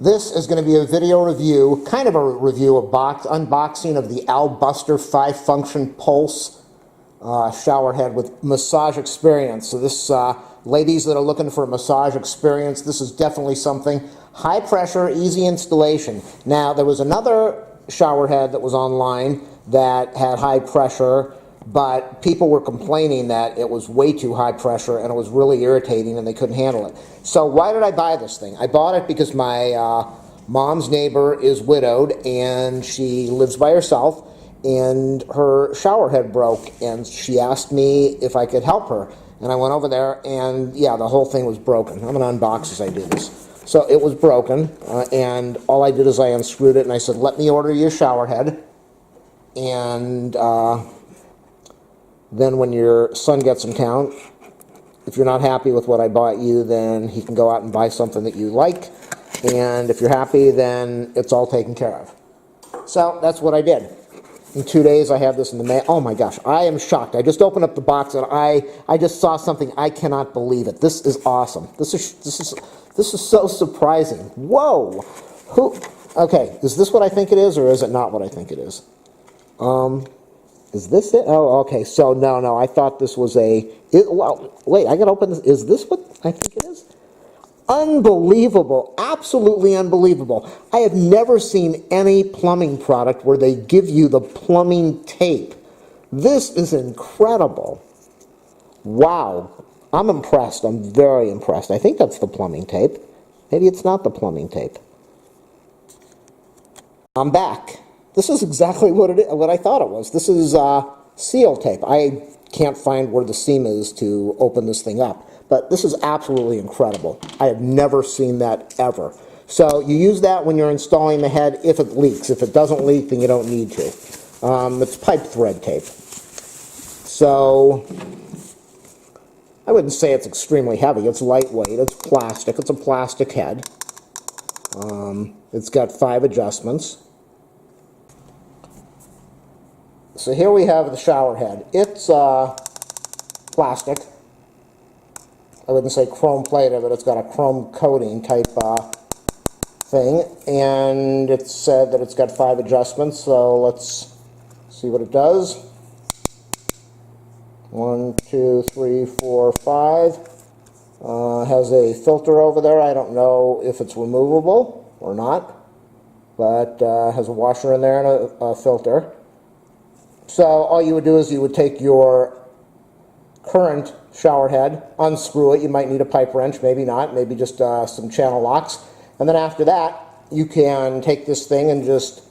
This is going to be a video review, kind of a review, unboxing of the Albustar 5-function pulse shower head with massage experience. So this, ladies that are looking for a massage experience, this is definitely something. High pressure, easy installation. Now, there was another shower head that was online that had high pressure, but people were complaining that it was way too high pressure and it was really irritating and they couldn't handle it. So why did I buy this thing? I bought it because my mom's neighbor is widowed and she lives by herself, and her shower head broke, and she asked me if I could help her. And I went over there, and yeah, the whole thing was broken. I'm going to unbox as I do this. So it was broken, and all I did is I unscrewed it, and I said, let me order you a shower head. And then when your son gets in town, if you're not happy with what I bought you, then he can go out and buy something that you like. And if you're happy, then it's all taken care of. So that's what I did. In 2 days, I have this in the mail. Oh my gosh, I am shocked. I just opened up the box and I just saw something. I cannot believe it. This is awesome. This is so surprising. Whoa. Okay, is this what I think it is, or is it not what I think it is? Is this it? Oh, okay. So no, I thought this was well, wait, I gotta open this. Is this what I think it is? Unbelievable. Absolutely unbelievable. I have never seen any plumbing product where they give you the plumbing tape. This is incredible. Wow. I'm impressed. I'm very impressed. I think that's the plumbing tape. Maybe it's not the plumbing tape. I'm back. This is exactly what I thought it was. This is seal tape. I can't find where the seam is to open this thing up, but this is absolutely incredible. I have never seen that ever. So you use that when you're installing the head if it leaks. If it doesn't leak, then you don't need to. It's pipe thread tape. So I wouldn't say it's extremely heavy. It's lightweight. It's plastic. It's a plastic head. It's got 5 adjustments. So here we have the shower head. It's plastic. I wouldn't say chrome plated, but it's got a chrome coating type thing. And it said that it's got 5 adjustments, so let's see what it does. 1, 2, 3, 4, 5. Has a filter over there. I don't know if it's removable or not, but has a washer in there and a filter. So all you would do is you would take your current shower head, unscrew it. You might need a pipe wrench, maybe not, maybe just some channel locks. And then after that, you can take this thing and just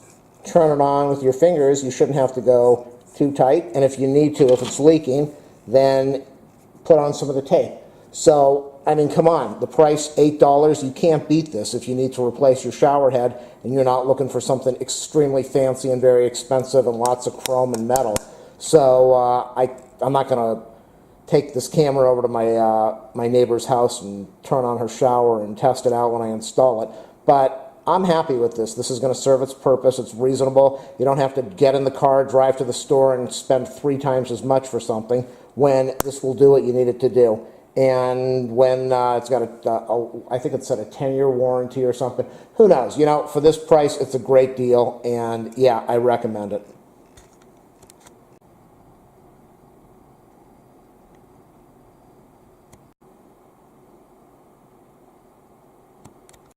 turn it on with your fingers. You shouldn't have to go too tight. And if you need to, if it's leaking, then put on some of the tape. So, I mean, come on, the price, $8, you can't beat this if you need to replace your shower head and you're not looking for something extremely fancy and very expensive and lots of chrome and metal. So I'm not going to take this camera over to my neighbor's house and turn on her shower and test it out when I install it. But I'm happy with this. This is going to serve its purpose. It's reasonable. You don't have to get in the car, drive to the store, and spend 3 times as much for something when this will do what you need it to do. And when it's got I think it said a 10-year warranty or something. Who knows? You know, for this price, it's a great deal. And yeah, I recommend it.